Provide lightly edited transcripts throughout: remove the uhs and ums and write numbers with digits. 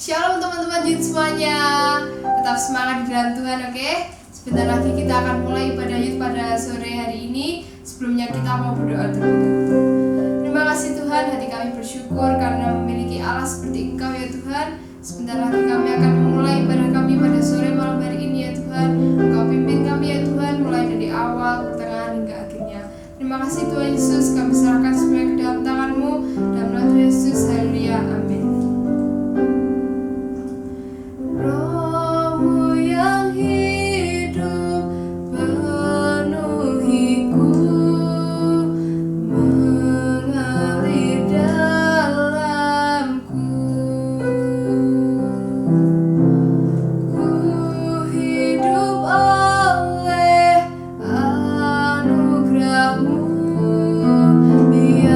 Shalom teman-teman Yud semuanya. Tetap semangat di dalam Tuhan, oke? Sebentar lagi kita akan mulai ibadah Yud pada sore hari ini. Sebelumnya kita mau berdoa terlebih dahulu. Terima kasih Tuhan, hati kami bersyukur karena memiliki Allah seperti Engkau ya Tuhan. Sebentar lagi kami akan memulai ibadah kami pada sore malam hari ini ya Tuhan. Engkau pimpin kami ya Tuhan, mulai dari awal, pertengahan hingga akhirnya. Terima kasih Tuhan Yesus, kami serahkan semuanya ke dalam tangan-Mu. Dalam nama Tuhan Yesus, haleluya, amin. Roh-Mu yang hidup penuhiku, mengalir dalamku. Ku hidup oleh anugerah-Mu, biar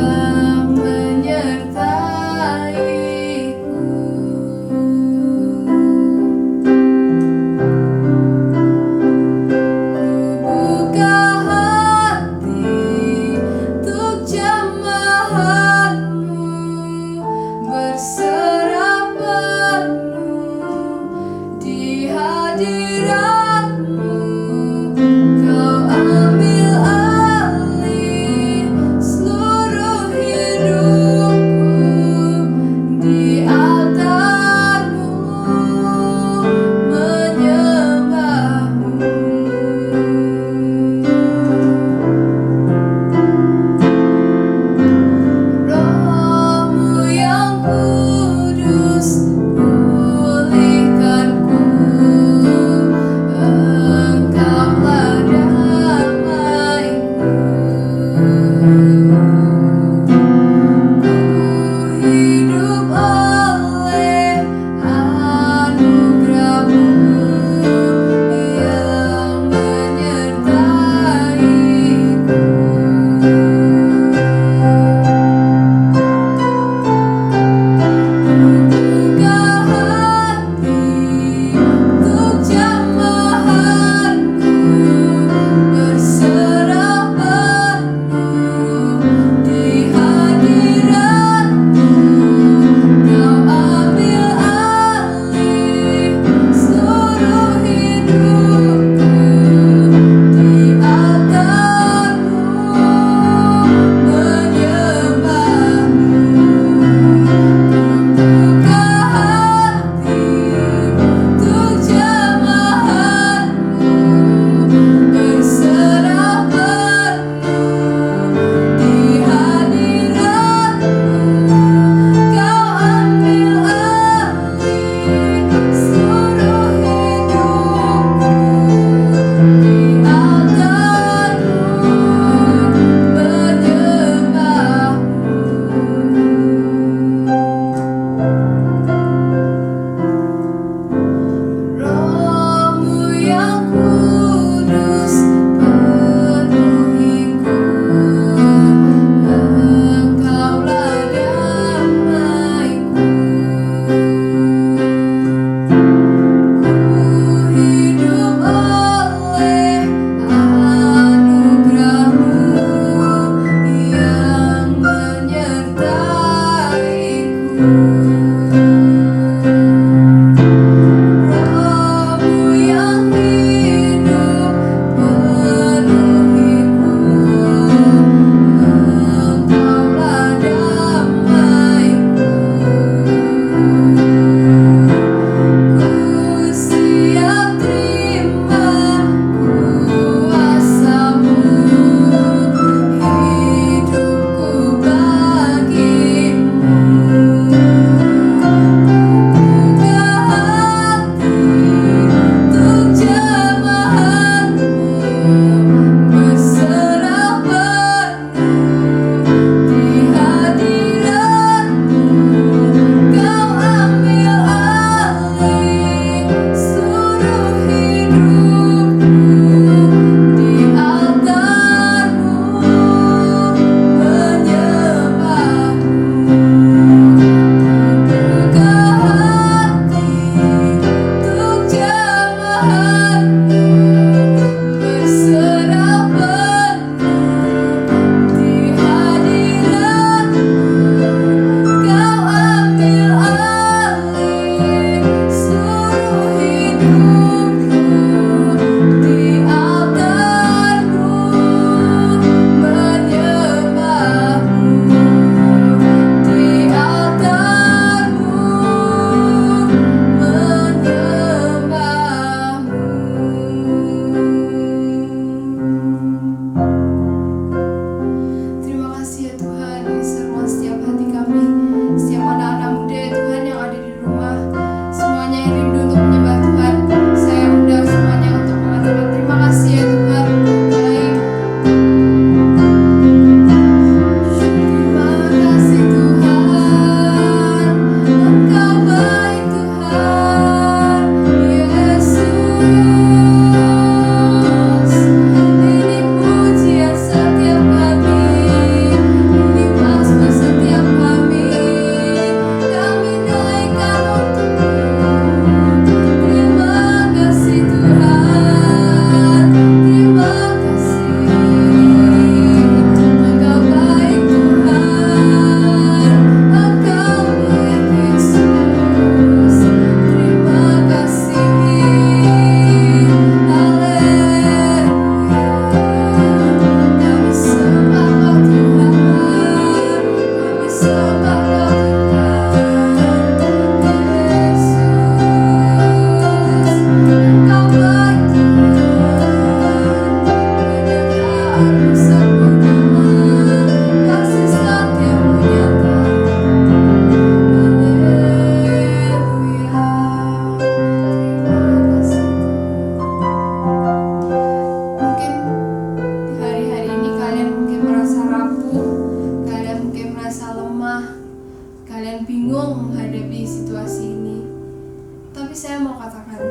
Tapi saya mau katakan,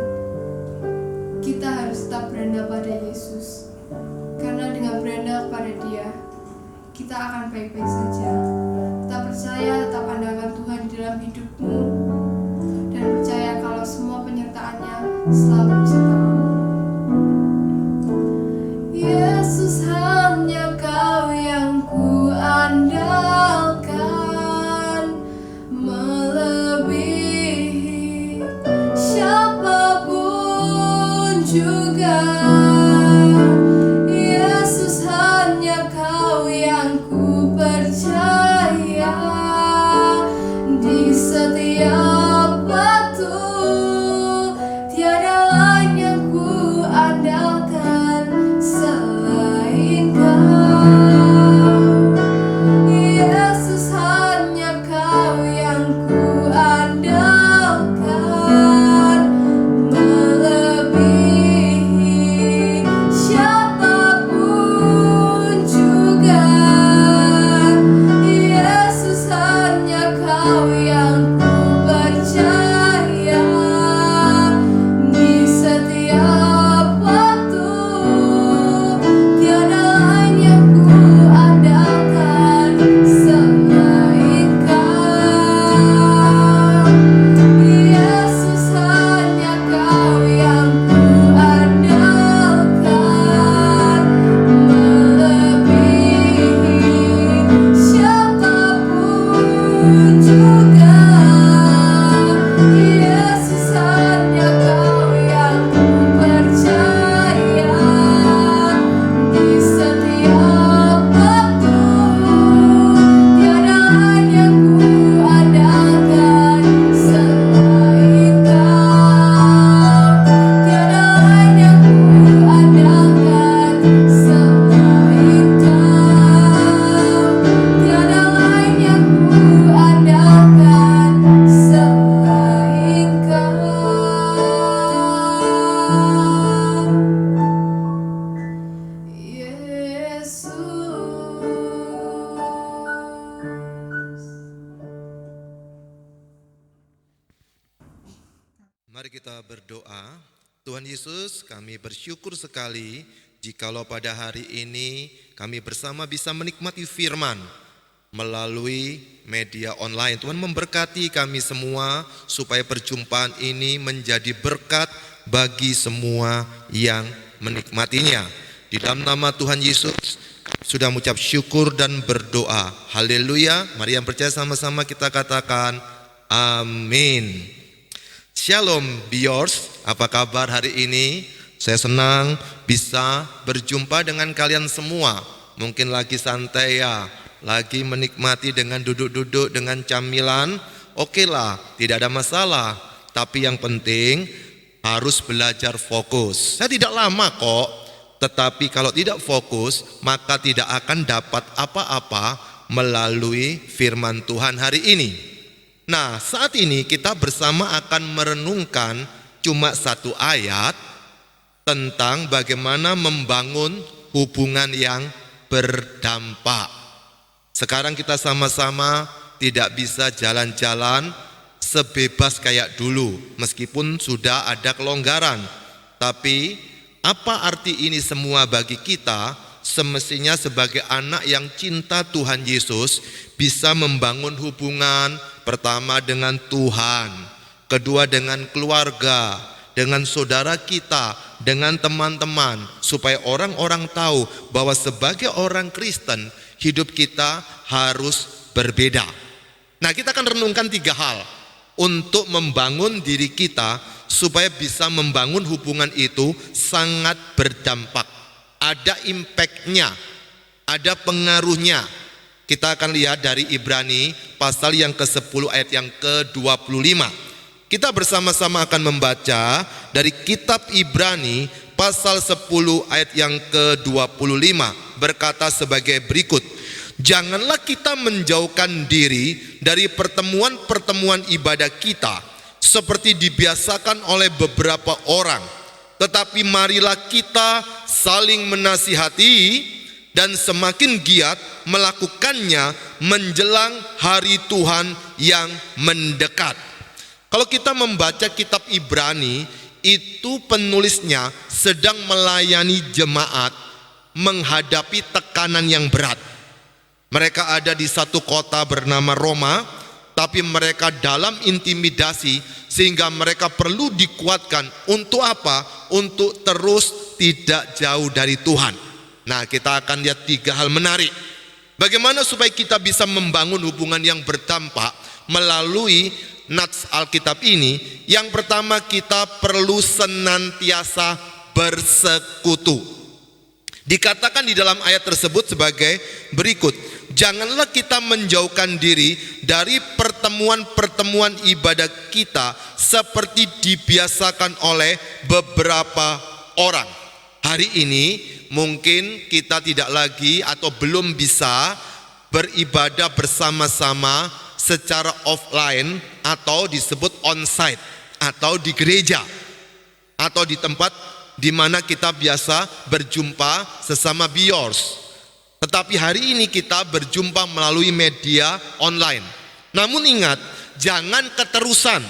kita harus tetap berandal pada Yesus. Karena dengan berandal kepada Dia, kita akan baik-baik saja. Tetap percaya, tetap andalkan Tuhan di dalam hidupmu, dan percaya kalau semua penyertaannya selalu beserta kamu. Yesus, hanya Kau yang ku andalkan, melebihi siapapun juga. Yesus, hanya Kau yang ku percaya. Di setiap waktu tiada lain yang ku andalkan selain Kau. Yesus, hanya Kau yang ku andalkan, melebihi siapapun juga. Yesus, hanya Kau yang ku percaya. Di setiap waktu tiada lain yang ku andalkan selain Kau. Yesus, hanya Kau yang ku andalkan, melebihi siapapun juga. Yesus, hanya Kau yang ku percaya. Di setiap waktu tiada lain yang ku andalkan selain Kau. Tiada lain yang ku andalkan selain Kau. Tiada lain yang ku andalkan selain Kau. Yesus. Mari kita berdoa. Tuhan Yesus, kami bersyukur sekali jikalau pada hari ini kami bersama bisa menikmati firman melalui media online. Tuhan memberkati kami semua supaya perjumpaan ini menjadi berkat bagi semua yang menikmatinya. Di dalam nama Tuhan Yesus sudah mengucap syukur dan berdoa. Haleluya. Mari yang percaya sama-sama kita katakan amin. Shalom Biors, apa kabar hari ini? Saya senang bisa berjumpa dengan kalian semua. Mungkin lagi santai ya, lagi menikmati dengan duduk-duduk dengan camilan. Oke lah, tidak ada masalah. Tapi yang penting harus belajar fokus. Saya tidak lama kok, tetapi kalau tidak fokus maka tidak akan dapat apa-apa melalui firman Tuhan hari ini. Nah, saat ini kita bersama akan merenungkan cuma satu ayat tentang bagaimana membangun hubungan yang berdampak. Sekarang kita sama-sama tidak bisa jalan-jalan sebebas kayak dulu, meskipun sudah ada kelonggaran. Tapi apa arti ini semua bagi kita? Semestinya sebagai anak yang cinta Tuhan Yesus bisa membangun hubungan pertama dengan Tuhan, kedua dengan keluarga, dengan saudara kita, dengan teman-teman, supaya orang-orang tahu bahwa sebagai orang Kristen hidup kita harus berbeda. Nah, kita akan renungkan 3 hal untuk membangun diri kita supaya bisa membangun hubungan itu sangat berdampak. Ada impact-nya, ada pengaruhnya. Kita akan lihat dari Ibrani pasal yang ke-10 ayat yang ke-25. Kita bersama-sama akan membaca dari kitab Ibrani pasal 10 ayat yang ke-25, berkata sebagai berikut. Janganlah kita menjauhkan diri dari pertemuan-pertemuan ibadah kita seperti dibiasakan oleh beberapa orang, tetapi marilah kita saling menasihati dan semakin giat melakukannya menjelang hari Tuhan yang mendekat. Kalau kita membaca kitab Ibrani, itu penulisnya sedang melayani jemaat menghadapi tekanan yang berat. Mereka ada di satu kota bernama Roma, tapi mereka dalam intimidasi sehingga mereka perlu dikuatkan. Untuk apa? Untuk terus tidak jauh dari Tuhan. Nah, kita akan lihat 3 hal menarik. Bagaimana supaya kita bisa membangun hubungan yang berdampak melalui nats Alkitab ini? Yang pertama, kita perlu senantiasa bersekutu. Dikatakan di dalam ayat tersebut sebagai berikut: janganlah kita menjauhkan diri dari pertemuan-pertemuan ibadah kita seperti dibiasakan oleh beberapa orang. Hari ini mungkin kita tidak lagi atau belum bisa beribadah bersama-sama secara offline atau disebut onsite, atau di gereja, atau di tempat di mana kita biasa berjumpa sesama biors. Tetapi hari ini kita berjumpa melalui media online. Namun ingat, jangan keterusan.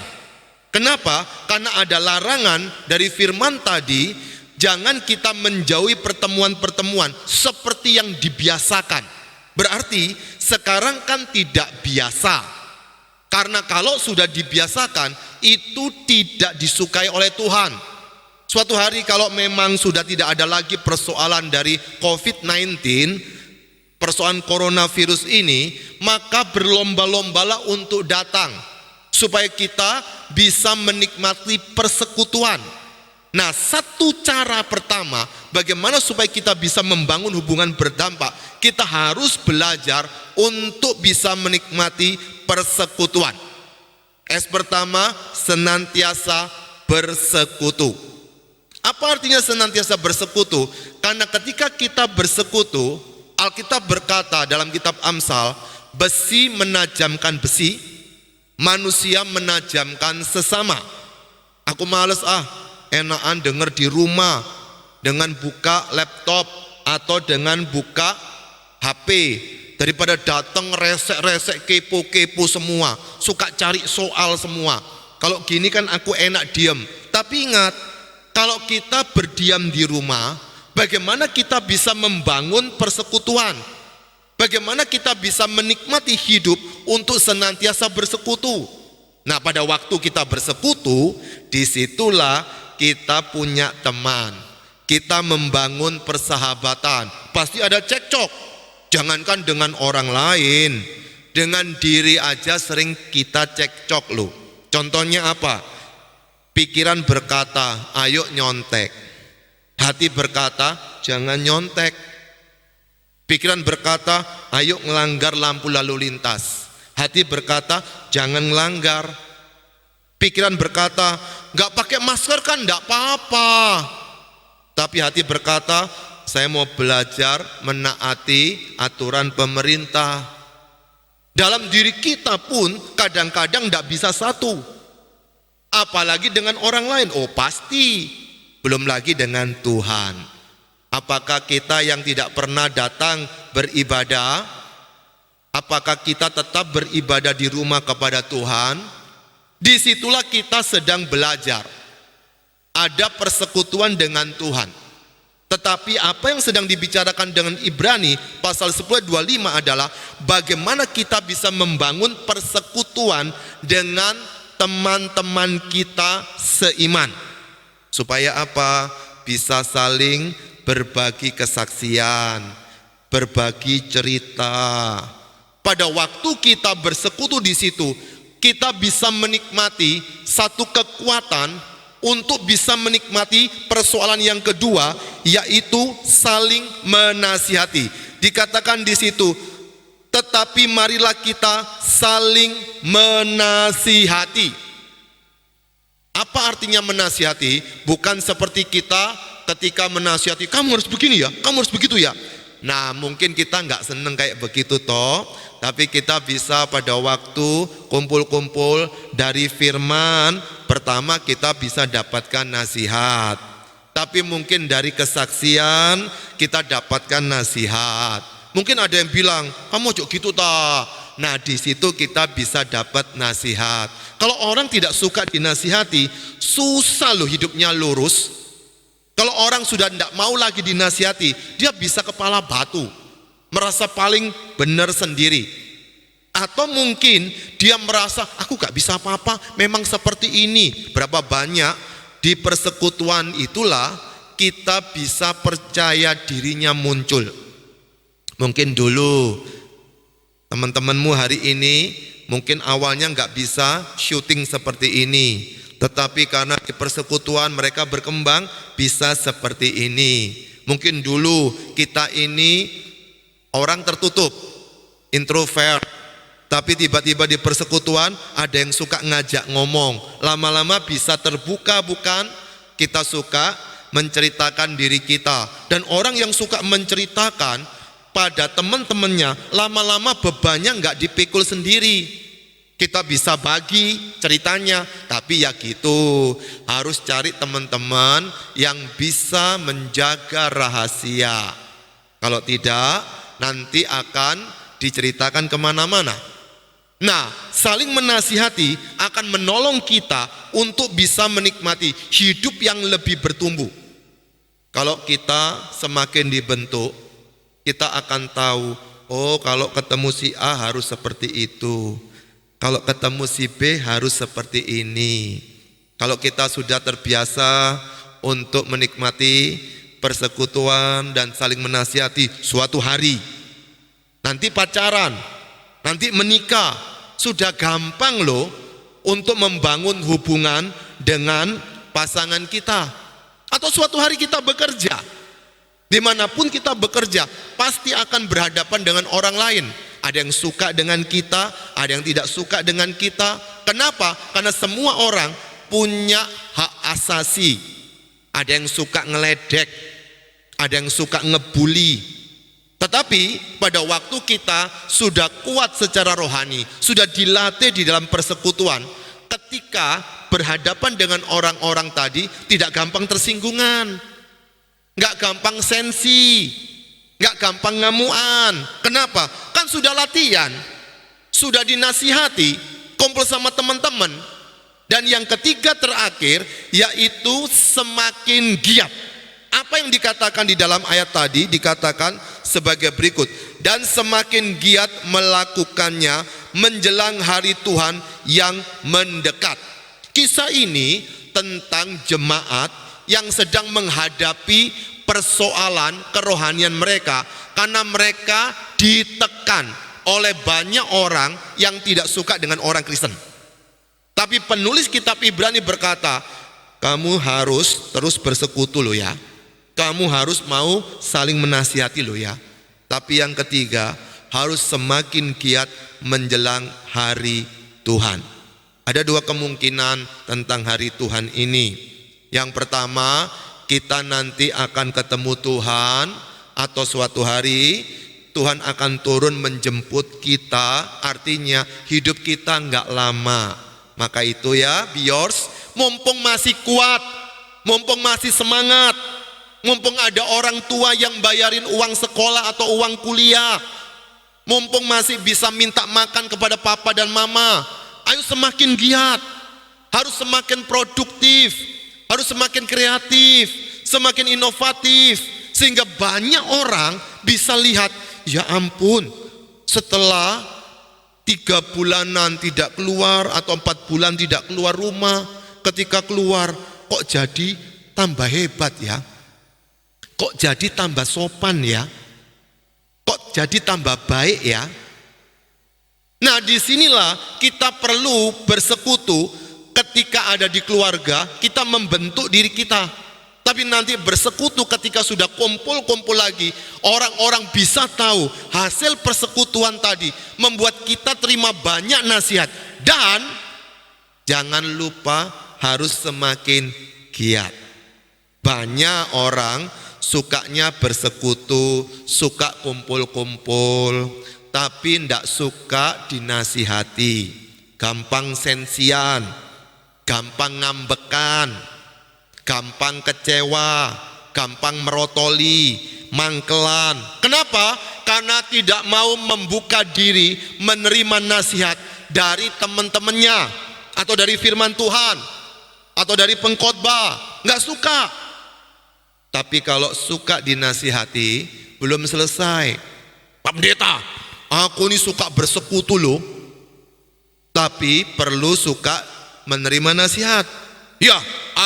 Kenapa? Karena ada larangan dari firman tadi. Jangan kita menjauhi pertemuan-pertemuan seperti yang dibiasakan. Berarti sekarang kan tidak biasa. Karena kalau sudah dibiasakan, itu tidak disukai oleh Tuhan. Suatu hari kalau memang sudah tidak ada lagi persoalan dari COVID-19, persoalan coronavirus ini, maka berlomba-lombalah untuk datang supaya kita bisa menikmati persekutuan. Nah, satu cara pertama bagaimana supaya kita bisa membangun hubungan berdampak, kita harus belajar untuk bisa menikmati persekutuan. S pertama, senantiasa bersekutu. Apa artinya senantiasa bersekutu? Karena ketika kita bersekutu, Alkitab berkata dalam kitab Amsal, besi menajamkan besi, manusia menajamkan sesama. Aku males enakan denger di rumah dengan buka laptop atau dengan buka HP daripada datang resek-resek, kepo-kepo semua, suka cari soal semua. Kalau gini kan aku enak diam. Tapi ingat, kalau kita berdiam di rumah, bagaimana kita bisa membangun persekutuan? Bagaimana kita bisa menikmati hidup untuk senantiasa bersekutu? Nah, pada waktu kita bersekutu, disitulah kita punya teman. Kita membangun persahabatan. Pasti ada cekcok. Jangankan dengan orang lain, dengan diri aja sering kita cekcok loh. Contohnya apa? Pikiran berkata, ayo nyontek. Hati berkata, jangan nyontek. Pikiran berkata, ayo ngelanggar lampu lalu lintas. Hati berkata, jangan ngelanggar. Pikiran berkata, gak pakai masker kan gak apa-apa. Tapi hati berkata, saya mau belajar menaati aturan pemerintah. Dalam diri kita pun kadang-kadang gak bisa satu. Apalagi dengan orang lain. Oh pasti. Belum lagi dengan Tuhan. Apakah kita yang tidak pernah datang beribadah, apakah kita tetap beribadah di rumah kepada Tuhan? Disitulah kita sedang belajar. Ada persekutuan dengan Tuhan. Tetapi apa yang sedang dibicarakan dengan Ibrani pasal 10:25 adalah bagaimana kita bisa membangun persekutuan dengan teman-teman kita seiman. Supaya apa? Bisa saling berbagi kesaksian, berbagi cerita. Pada waktu kita bersekutu di situ, kita bisa menikmati satu kekuatan untuk bisa menikmati persoalan yang kedua, yaitu saling menasihati. Dikatakan di situ, tetapi marilah kita saling menasihati. Apa artinya menasihati? Bukan seperti kita ketika menasihati, kamu harus begini ya, kamu harus begitu ya. Nah, mungkin kita nggak seneng kayak begitu toh. Tapi kita bisa pada waktu kumpul-kumpul dari firman, pertama kita bisa dapatkan nasihat. Tapi mungkin dari kesaksian kita dapatkan nasihat. Mungkin ada yang bilang, kamu ojo gitu ta, Nah, di situ kita bisa dapat nasihat. Kalau orang tidak suka dinasihati, susah loh hidupnya lurus. Kalau orang sudah tidak mau lagi dinasihati, dia bisa kepala batu, merasa paling benar sendiri. Atau mungkin dia merasa, aku gak bisa apa-apa, memang seperti ini. Berapa banyak di persekutuan itulah kita bisa percaya dirinya muncul. Mungkin dulu teman-temanmu hari ini mungkin awalnya gak bisa syuting seperti ini, tetapi karena di persekutuan mereka berkembang bisa seperti ini. Mungkin dulu kita ini orang tertutup, introvert, tapi tiba-tiba di persekutuan ada yang suka ngajak ngomong. Lama-lama bisa terbuka, bukan? Kita suka menceritakan diri kita. Dan orang yang suka menceritakan pada teman-temannya, lama-lama bebannya nggak dipikul sendiri. Kita bisa bagi ceritanya, tapi ya gitu, harus cari teman-teman yang bisa menjaga rahasia. Kalau tidak, nanti akan diceritakan kemana-mana. Nah, saling menasihati akan menolong kita untuk bisa menikmati hidup yang lebih bertumbuh. Kalau kita semakin dibentuk, kita akan tahu, oh kalau ketemu si A harus seperti itu, kalau ketemu si B harus seperti ini. Kalau kita sudah terbiasa untuk menikmati persekutuan dan saling menasihati, suatu hari nanti pacaran, nanti menikah, sudah gampang loh untuk membangun hubungan dengan pasangan kita. Atau suatu hari kita bekerja, dimanapun kita bekerja, pasti akan berhadapan dengan orang lain. Ada yang suka dengan kita, ada yang tidak suka dengan kita. Kenapa? Karena semua orang punya hak asasi. Ada yang suka ngeledek, ada yang suka ngebully. Tetapi pada waktu kita sudah kuat secara rohani, sudah dilatih di dalam persekutuan, ketika berhadapan dengan orang-orang tadi tidak gampang tersinggungan, nggak gampang sensi, nggak gampang ngamuan. Kenapa? Kan sudah latihan, sudah dinasihati, kumpul sama teman-teman. Dan yang ketiga terakhir yaitu semakin giat. Apa yang dikatakan di dalam ayat tadi dikatakan sebagai berikut, dan semakin giat melakukannya menjelang hari Tuhan yang mendekat. Kisah ini tentang jemaat yang sedang menghadapi persoalan kerohanian mereka karena mereka ditekan oleh banyak orang yang tidak suka dengan orang Kristen. Tapi penulis kitab Ibrani berkata, kamu harus terus bersekutu loh ya. Kamu harus mau saling menasihati loh ya. Tapi yang ketiga, harus semakin giat menjelang hari Tuhan. Ada dua kemungkinan tentang hari Tuhan ini. Yang pertama, kita nanti akan ketemu Tuhan, atau suatu hari Tuhan akan turun menjemput kita. Artinya hidup kita nggak lama. Maka itu ya, biors, mumpung masih kuat, mumpung masih semangat, mumpung ada orang tua yang bayarin uang sekolah atau uang kuliah, mumpung masih bisa minta makan kepada papa dan mama, ayo semakin giat, harus semakin produktif, harus semakin kreatif, semakin inovatif, sehingga banyak orang bisa lihat, ya ampun, setelah 3 bulanan tidak keluar atau 4 bulan tidak keluar rumah, ketika keluar kok jadi tambah hebat ya. Kok jadi tambah sopan ya? Kok jadi tambah baik ya? Nah, disinilah kita perlu bersekutu. Ketika ada di keluarga, kita membentuk diri kita. Tapi nanti bersekutu ketika sudah kumpul-kumpul lagi, orang-orang bisa tahu hasil persekutuan tadi membuat kita terima banyak nasihat. Dan jangan lupa harus semakin giat. Banyak orang sukanya bersekutu, suka kumpul-kumpul, tapi tidak suka dinasihati. Gampang sensian, gampang ngambekan, gampang kecewa, gampang merotoli, mangkelan. Kenapa? karena tidak mau membuka diri menerima nasihat dari teman-temannya, atau dari firman Tuhan, atau dari pengkhotbah. Nggak suka. Tapi kalau suka dinasihati, belum selesai. Pak Pendeta, aku ini suka bersekutu loh. Tapi perlu suka menerima nasihat. Ya,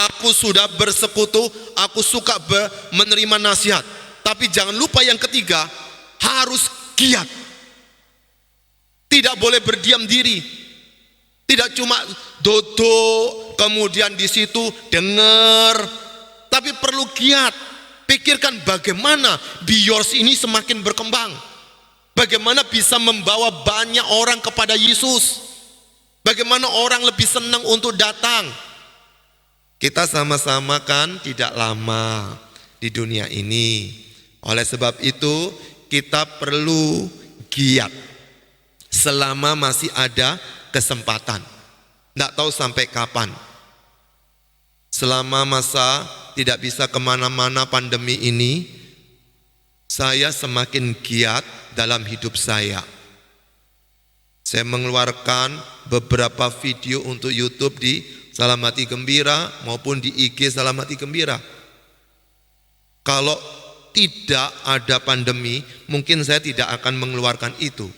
aku sudah bersekutu, aku suka menerima nasihat. Tapi jangan lupa yang ketiga, harus giat. Tidak boleh berdiam diri. Tidak cuma duduk, kemudian di situ dengar, tapi perlu giat. Pikirkan bagaimana Biors ini semakin berkembang. Bagaimana bisa membawa banyak orang kepada Yesus. Bagaimana orang lebih senang untuk datang. Kita sama-sama kan tidak lama di dunia ini. Oleh sebab itu kita perlu giat selama masih ada kesempatan. Tidak tahu sampai kapan. Selama masa tidak bisa kemana-mana pandemi ini, saya semakin giat dalam hidup saya. Saya mengeluarkan beberapa video untuk YouTube di Salam Hati Gembira maupun di IG Salam Hati Gembira. Kalau tidak ada pandemi, mungkin saya tidak akan mengeluarkan itu.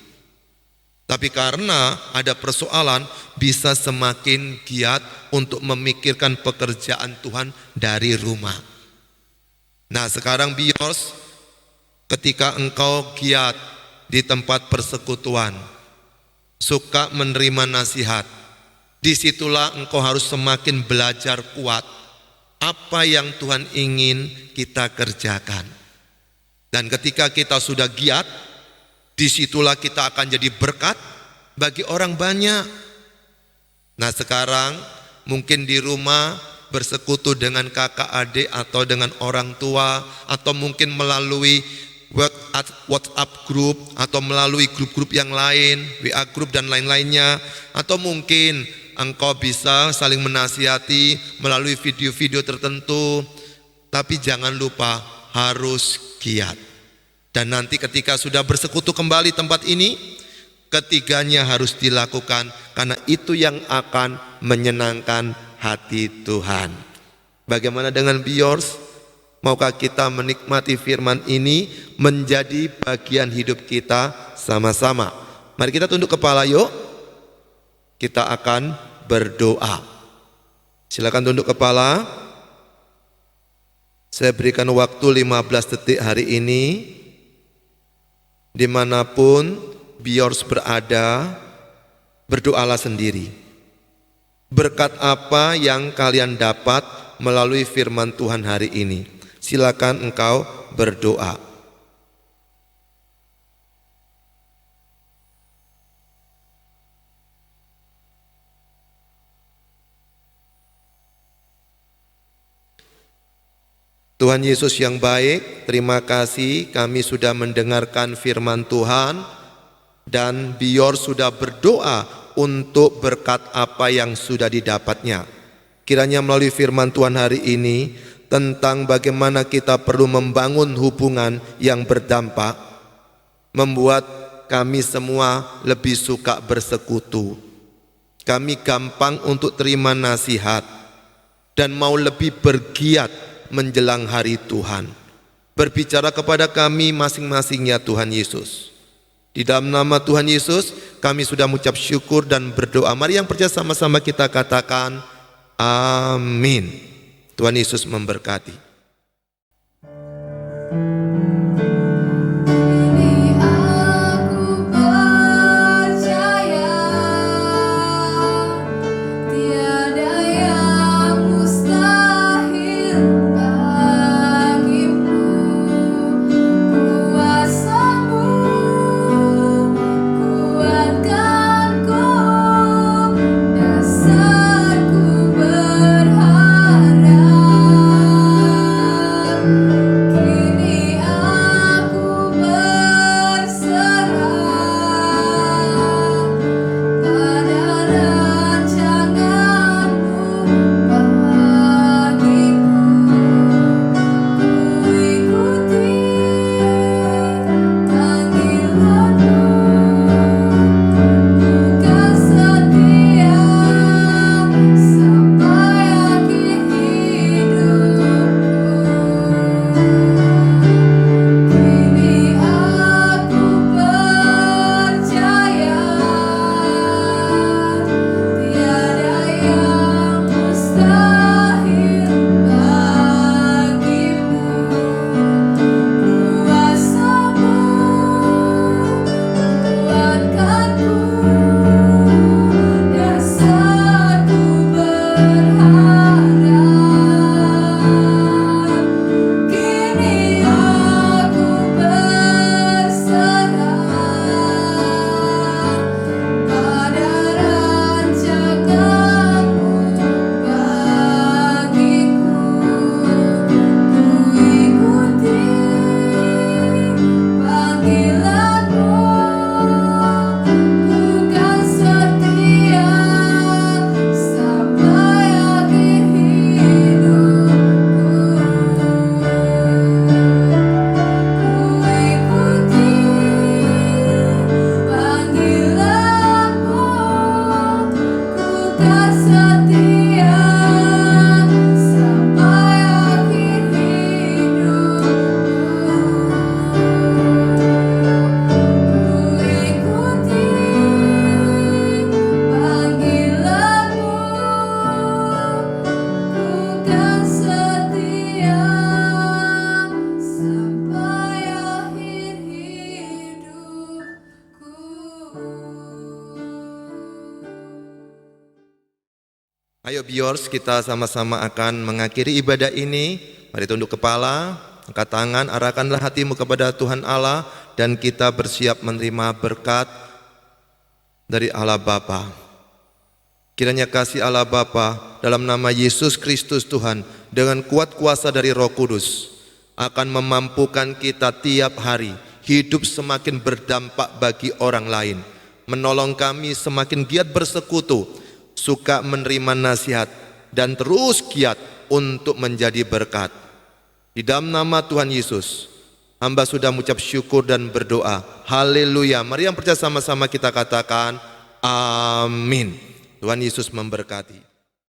Tapi karena ada persoalan, bisa semakin giat untuk memikirkan pekerjaan Tuhan dari rumah. Nah sekarang Biors, ketika engkau giat di tempat persekutuan, suka menerima nasihat, disitulah engkau harus semakin belajar kuat apa yang Tuhan ingin kita kerjakan. Dan ketika kita sudah giat, disitulah kita akan jadi berkat bagi orang banyak. Nah sekarang mungkin di rumah bersekutu dengan kakak adik atau dengan orang tua, atau mungkin melalui WhatsApp group, atau melalui grup-grup yang lain, WA group dan lain-lainnya. Atau mungkin engkau bisa saling menasihati melalui video-video tertentu. Tapi jangan lupa harus giat. Dan nanti ketika sudah bersekutu kembali tempat ini, ketiganya harus dilakukan, karena itu yang akan menyenangkan hati Tuhan. Bagaimana dengan Biors? Maukah kita menikmati firman ini menjadi bagian hidup kita sama-sama? Mari kita tunduk kepala yuk. Kita akan berdoa. Silakan tunduk kepala. Saya berikan waktu 15 detik hari ini. Dimanapun Biors berada, berdoalah sendiri. Berkat apa yang kalian dapat melalui firman Tuhan hari ini? Silakan engkau berdoa. Tuhan Yesus yang baik, terima kasih kami sudah mendengarkan firman Tuhan, dan Biors sudah berdoa untuk berkat apa yang sudah didapatnya. Kiranya melalui firman Tuhan hari ini tentang bagaimana kita perlu membangun hubungan yang berdampak, membuat kami semua lebih suka bersekutu. Kami gampang untuk terima nasihat dan mau lebih bergiat menjelang hari Tuhan. Berbicara kepada kami masing-masing ya Tuhan Yesus. Di dalam nama Tuhan Yesus kami sudah mengucap syukur dan berdoa. Mari yang percaya sama-sama kita katakan amin. Tuhan Yesus memberkati. Ayo viewers, kita sama-sama akan mengakhiri ibadah ini. Mari tunduk kepala, angkat tangan, arahkanlah hatimu kepada Tuhan Allah, dan kita bersiap menerima berkat dari Allah Bapa. Kiranya kasih Allah Bapa dalam nama Yesus Kristus Tuhan dengan kuat kuasa dari Roh Kudus akan memampukan kita tiap hari hidup semakin berdampak bagi orang lain, menolong kami semakin giat bersekutu, suka menerima nasihat, dan terus giat untuk menjadi berkat. Di dalam nama Tuhan Yesus, hamba sudah mengucap syukur dan berdoa. Haleluya. Mari yang percaya sama-sama kita katakan amin. Tuhan Yesus memberkati.